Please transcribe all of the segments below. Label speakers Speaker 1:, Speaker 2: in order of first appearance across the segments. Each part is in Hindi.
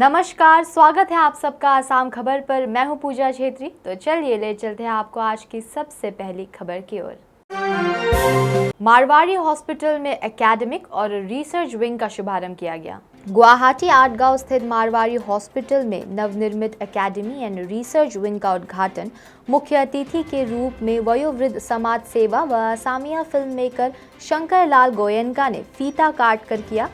Speaker 1: नमस्कार, स्वागत है आप सबका आसाम खबर पर। मैं हूं पूजा छेत्री। तो चलिए ले चलते हैं आपको आज की सबसे पहली खबर की ओर। मारवाड़ी हॉस्पिटल में एकेडमिक और रिसर्च विंग का शुभारंभ किया गया। गुवाहाटी आटगांव स्थित मारवाड़ी हॉस्पिटल में नवनिर्मित एकेडमी एंड रिसर्च विंग का उद्घाटन मुख्य अतिथि के रूप में वयोवृद्ध समाज सेवा व असामिया फिल्म मेकर शंकर लाल गोयनका ने फीता काट कर किया।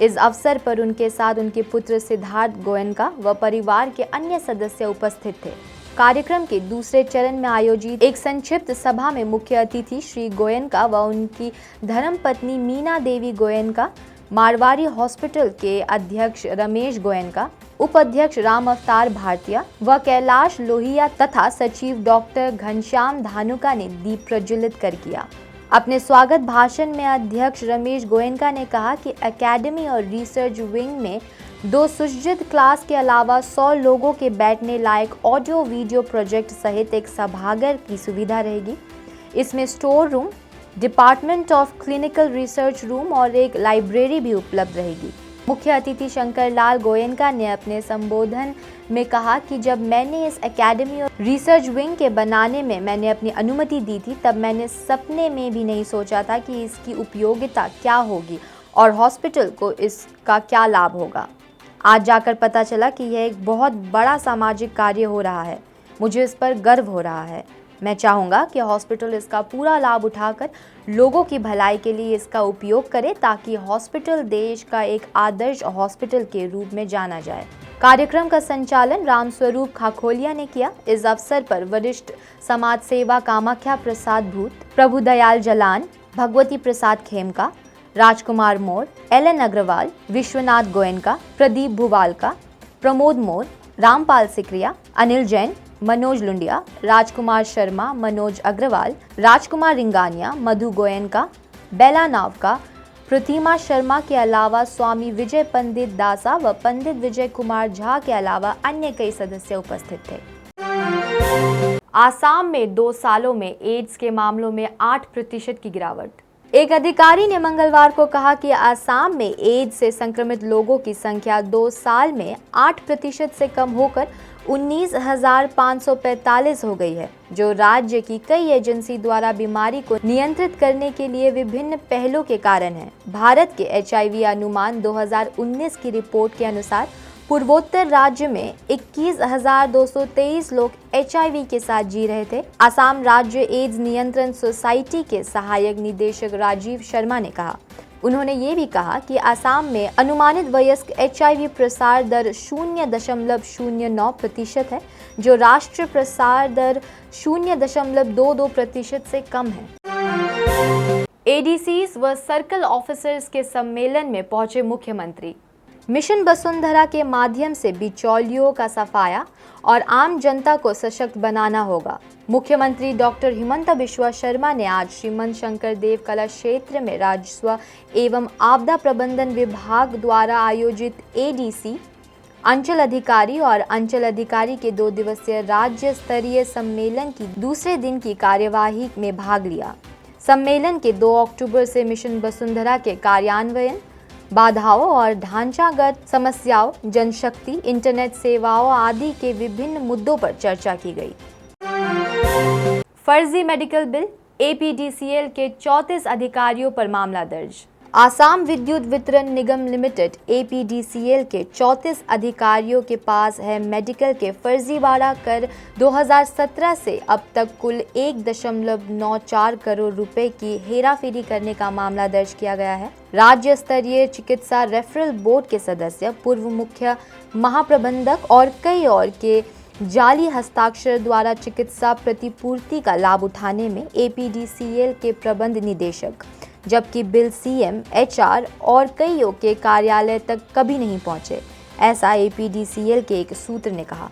Speaker 1: इस अवसर पर उनके साथ उनके पुत्र सिद्धार्थ गोयनका व परिवार के अन्य सदस्य उपस्थित थे। कार्यक्रम के दूसरे चरण में आयोजित एक संक्षिप्त सभा में मुख्य अतिथि श्री गोयनका व उनकी धर्मपत्नी मीना देवी गोयनका, मारवाड़ी हॉस्पिटल के अध्यक्ष रमेश गोयनका, उपाध्यक्ष राम अवतार भारतीय व कैलाश लोहिया तथा सचिव डॉक्टर घनश्याम धानुका ने दीप प्रज्वलित कर किया। अपने स्वागत भाषण में अध्यक्ष रमेश गोयनका ने कहा कि एकेडमी और रिसर्च विंग में 2 सुसज्जित क्लास के अलावा 100 लोगों के बैठने लायक ऑडियो वीडियो प्रोजेक्ट सहित एक सभागार की सुविधा रहेगी। इसमें store room, department of clinical research room और एक लाइब्रेरी भी उपलब्ध रहेगी। मुख्य अतिथि शंकर लाल गोयनका ने अपने संबोधन में कहा कि जब मैंने इस एकेडमी और रिसर्च विंग के बनाने में मैंने अपनी अनुमति दी थी, तब मैंने सपने में भी नहीं सोचा था कि इसकी उपयोगिता क्या होगी और हॉस्पिटल को इसका क्या लाभ होगा। आज जाकर पता चला कि यह एक बहुत बड़ा सामाजिक कार्य हो रहा है। मुझे इस पर गर्व हो रहा है। मैं चाहूँगा कि हॉस्पिटल इसका पूरा लाभ उठाकर लोगों की भलाई के लिए इसका उपयोग करे, ताकि हॉस्पिटल देश का एक आदर्श हॉस्पिटल के रूप में जाना जाए। कार्यक्रम का संचालन रामस्वरूप खाखोलिया ने किया। इस अवसर पर वरिष्ठ समाज सेवा कामाख्या प्रसाद भूत, प्रभुदयाल जलान, भगवती प्रसाद खेमका, राजकुमार मोर, एलन अग्रवाल, विश्वनाथ गोयनका, प्रदीप भुवालका, प्रमोद मोर, रामपाल सिकरिया, अनिल जैन, मनोज लुंडिया, राजकुमार शर्मा, मनोज अग्रवाल, राजकुमार रिंगानिया, मधु गोयनका, बेला नावका, प्रतिमा शर्मा के अलावा स्वामी विजय पंडित दासा व पंडित विजय कुमार झा के अलावा अन्य कई सदस्य उपस्थित थे। आसाम में 2 सालों में एड्स के मामलों में 8% की गिरावट। एक अधिकारी ने मंगलवार को कहा कि आसाम में एड्स से संक्रमित लोगों की संख्या 2 साल में 8% से कम होकर 19,545 हो गई है, जो राज्य की कई एजेंसी द्वारा बीमारी को नियंत्रित करने के लिए विभिन्न पहलों के कारण है। भारत के HIV अनुमान 2019 की रिपोर्ट के अनुसार पूर्वोत्तर राज्य में 21,223 लोग HIV के साथ जी रहे थे। आसाम राज्य एड्स नियंत्रण सोसाइटी के सहायक निदेशक राजीव शर्मा ने कहा। उन्होंने ये भी कहा कि आसाम में अनुमानित वयस्क HIV प्रसार दर 0.09% है, जो राष्ट्रीय प्रसार दर 0.22% से कम है। ADCs व सर्कल ऑफिसर्स के सम्मेलन में पहुंचे मुख्यमंत्री। मिशन वसुंधरा के माध्यम से बिचौलियों का सफाया और आम जनता को सशक्त बनाना होगा। मुख्यमंत्री डॉक्टर हिमंता बिश्वा शर्मा ने आज श्रीमंत शंकर देव कला क्षेत्र में राजस्व एवं आपदा प्रबंधन विभाग द्वारा आयोजित ADC, अंचल अधिकारी और अंचल अधिकारी के 2 दिवसीय राज्य स्तरीय सम्मेलन की दूसरे दिन की कार्यवाही में भाग लिया। सम्मेलन के 2 अक्टूबर से मिशन वसुंधरा के कार्यान्वयन, बाधाओं और ढांचागत समस्याओं, जनशक्ति, इंटरनेट सेवाओं आदि के विभिन्न मुद्दों पर चर्चा की गई। फर्जी मेडिकल बिल, APDCL के 34 अधिकारियों पर मामला दर्ज। आसाम विद्युत वितरण निगम लिमिटेड APDCL के 34 अधिकारियों के पास है मेडिकल के फर्जीवाड़ा कर 2017 से अब तक कुल 1.94 करोड़ रुपए की हेराफेरी करने का मामला दर्ज किया गया है। राज्य स्तरीय चिकित्सा रेफरल बोर्ड के सदस्य, पूर्व मुख्य महाप्रबंधक और कई और के जाली हस्ताक्षर द्वारा चिकित्सा प्रतिपूर्ति का लाभ उठाने में APDCL के प्रबंध निदेशक, जबकि बिल CM, HR और कईयों के कार्यालय तक कभी नहीं पहुंचे, ऐसा APDCL के एक सूत्र ने कहा।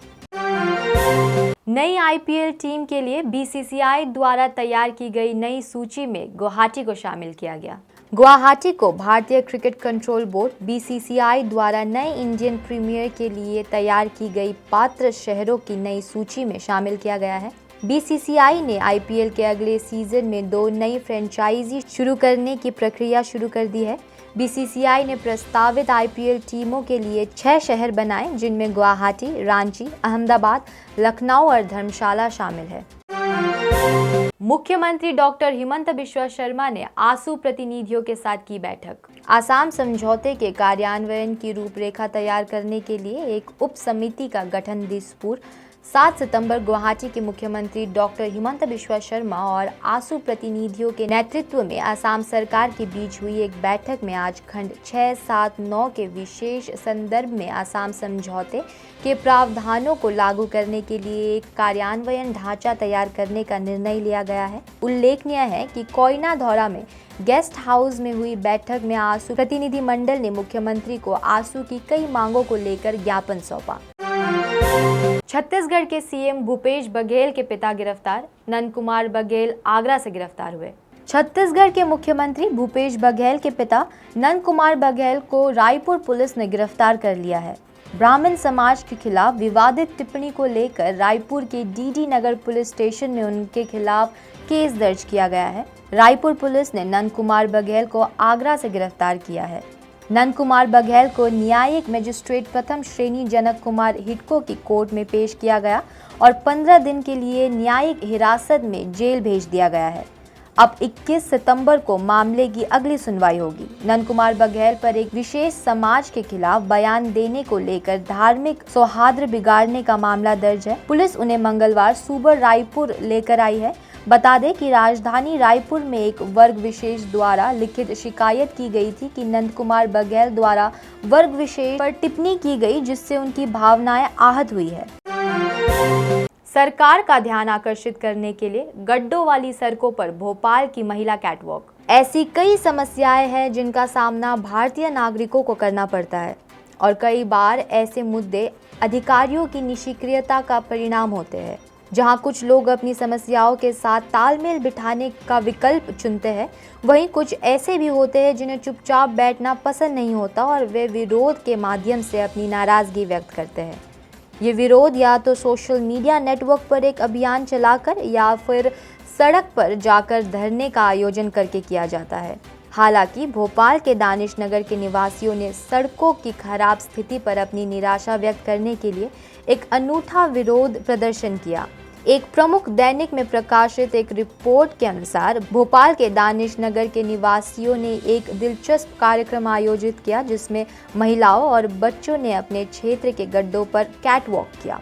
Speaker 1: नई IPL टीम के लिए BCCI द्वारा तैयार की गई नई सूची में गुवाहाटी को शामिल किया गया। गुवाहाटी को भारतीय क्रिकेट कंट्रोल बोर्ड BCCI द्वारा नए इंडियन प्रीमियर के लिए तैयार की गई पात्र शहरों की नई सूची में शामिल किया गया है। BCCI ने IPL के अगले सीजन में 2 नई फ्रेंचाइजी शुरू करने की प्रक्रिया शुरू कर दी है। बीसीसीआई ने प्रस्तावित आईपीएल टीमों के लिए 6 शहर बनाए, जिनमें गुवाहाटी, रांची, अहमदाबाद, लखनऊ और धर्मशाला शामिल है। मुख्यमंत्री डॉक्टर हिमंत बिश्वा शर्मा ने आसू प्रतिनिधियों के साथ की बैठक। आसाम समझौते के कार्यान्वयन की रूपरेखा तैयार करने के लिए एक उप समिति का गठन दिसपुर 7 सितंबर गुवाहाटी के मुख्यमंत्री डॉक्टर हिमंत बिश्वा शर्मा और आसू प्रतिनिधियों के नेतृत्व में असम सरकार के बीच हुई एक बैठक में आज खंड 6, 7, 9 के विशेष संदर्भ में असम समझौते के प्रावधानों को लागू करने के लिए एक कार्यान्वयन ढांचा तैयार करने का निर्णय लिया गया है। उल्लेखनीय है कि कोयना धौरा में गेस्ट हाउस में हुई बैठक में आसू प्रतिनिधि मंडल ने मुख्यमंत्री को आसू की कई मांगों को लेकर ज्ञापन सौंपा। छत्तीसगढ़ के सीएम भूपेश बघेल के पिता गिरफ्तार। नंद कुमार बघेल आगरा से गिरफ्तार हुए। छत्तीसगढ़ के मुख्यमंत्री भूपेश बघेल के पिता नंद कुमार बघेल को रायपुर पुलिस ने गिरफ्तार कर लिया है। ब्राह्मण समाज के खिलाफ विवादित टिप्पणी को लेकर रायपुर के डीडी नगर पुलिस स्टेशन में उनके खिलाफ केस दर्ज किया गया है। रायपुर पुलिस ने नंद कुमार बघेल को आगरा से गिरफ्तार किया है। नंद कुमार बघेल को न्यायिक मजिस्ट्रेट प्रथम श्रेणी जनक कुमार हिडको की कोर्ट में पेश किया गया और 15 दिन के लिए न्यायिक हिरासत में जेल भेज दिया गया है। अब 21 सितंबर को मामले की अगली सुनवाई होगी। नंद कुमार बघेल पर एक विशेष समाज के खिलाफ बयान देने को लेकर धार्मिक सौहार्द बिगाड़ने का मामला दर्ज है। पुलिस उन्हें मंगलवार सुबह रायपुर लेकर आई है। बता दें कि राजधानी रायपुर में एक वर्ग विशेष द्वारा लिखित शिकायत की गई थी कि नंद कुमार बघेल द्वारा वर्ग विशेष पर टिप्पणी की गई, जिससे उनकी भावनाएं आहत हुई है। सरकार का ध्यान आकर्षित करने के लिए गड्ढों वाली सड़कों पर भोपाल की महिला कैटवॉक। ऐसी कई समस्याएं हैं जिनका सामना भारतीय नागरिकों को करना पड़ता है और कई बार ऐसे मुद्दे अधिकारियों की निष्क्रियता का परिणाम होते हैं। जहां कुछ लोग अपनी समस्याओं के साथ तालमेल बिठाने का विकल्प चुनते हैं, वहीं कुछ ऐसे भी होते हैं जिन्हें चुपचाप बैठना पसंद नहीं होता और वे विरोध के माध्यम से अपनी नाराजगी व्यक्त करते हैं। ये विरोध या तो सोशल मीडिया नेटवर्क पर एक अभियान चलाकर या फिर सड़क पर जाकर धरने का आयोजन करके किया जाता है। हालांकि भोपाल के दानिश नगर के निवासियों ने सड़कों की खराब स्थिति पर अपनी निराशा व्यक्त करने के लिए एक अनूठा विरोध प्रदर्शन किया। एक प्रमुख दैनिक में प्रकाशित एक रिपोर्ट के अनुसार भोपाल के दानिश नगर के निवासियों ने एक दिलचस्प कार्यक्रम आयोजित किया, जिसमें महिलाओं और बच्चों ने अपने क्षेत्र के गड्ढों पर कैटवॉक किया।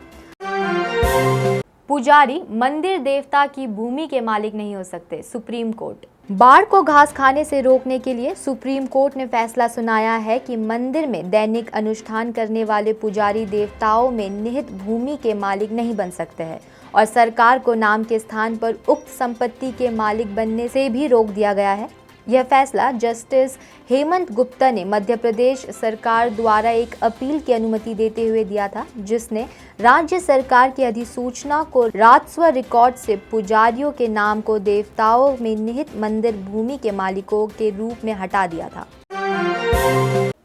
Speaker 1: पुजारी मंदिर देवता की भूमि के मालिक नहीं हो सकते, सुप्रीम कोर्ट। बाढ़ को घास खाने से रोकने के लिए सुप्रीम कोर्ट ने फैसला सुनाया है कि मंदिर में दैनिक अनुष्ठान करने वाले पुजारी देवताओं में निहित भूमि के मालिक नहीं बन सकते हैं और सरकार को नाम के स्थान पर उक्त संपत्ति के मालिक बनने से भी रोक दिया गया है। यह फैसला जस्टिस हेमंत गुप्ता ने मध्य प्रदेश सरकार द्वारा एक अपील की अनुमति देते हुए दिया था, जिसने राज्य सरकार की अधिसूचना को राजस्व रिकॉर्ड से पुजारियों के नाम को देवताओं में निहित मंदिर भूमि के मालिकों के रूप में हटा दिया था।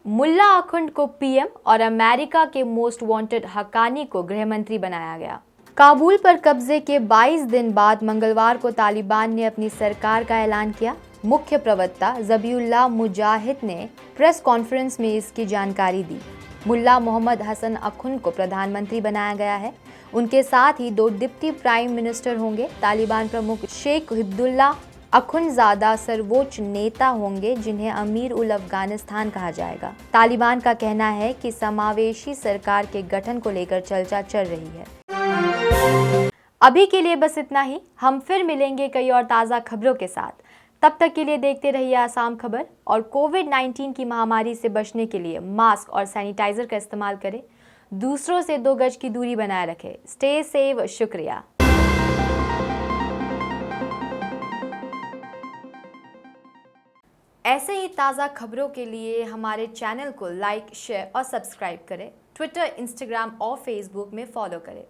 Speaker 1: मुल्ला अखुंड को पीएम और अमेरिका के मोस्ट वांटेड हक्कानी को गृह मंत्री बनाया गया। काबुल पर कब्जे के 22 दिन बाद मंगलवार को तालिबान ने अपनी सरकार का ऐलान किया। मुख्य प्रवक्ता ज़बीउल्लाह मुजाहिद ने प्रेस कॉन्फ्रेंस में इसकी जानकारी दी। मुल्ला मोहम्मद हसन अखुंद को प्रधानमंत्री बनाया गया है। उनके साथ ही 2 डिप्टी प्राइम मिनिस्टर होंगे। तालिबान प्रमुख शेख अब्दुल्ला अखुंदजादा सर्वोच्च नेता होंगे, जिन्हें अमीर उल अफगानिस्तान कहा जाएगा। तालिबान का कहना है कि समावेशी सरकार के गठन को लेकर चर्चा चल रही है। अभी के लिए बस इतना ही। हम फिर मिलेंगे कई और ताज़ा खबरों के साथ। तब तक के लिए देखते रहिए आसाम खबर और कोविड-19 की महामारी से बचने के लिए मास्क और सैनिटाइजर का इस्तेमाल करें। दूसरों से 2 गज की दूरी बनाए रखें। Stay save. शुक्रिया। ऐसे ही ताज़ा खबरों के लिए हमारे चैनल को लाइक, शेयर और सब्सक्राइब करें। ट्विटर, इंस्टाग्राम और फेसबुक में फॉलो करें।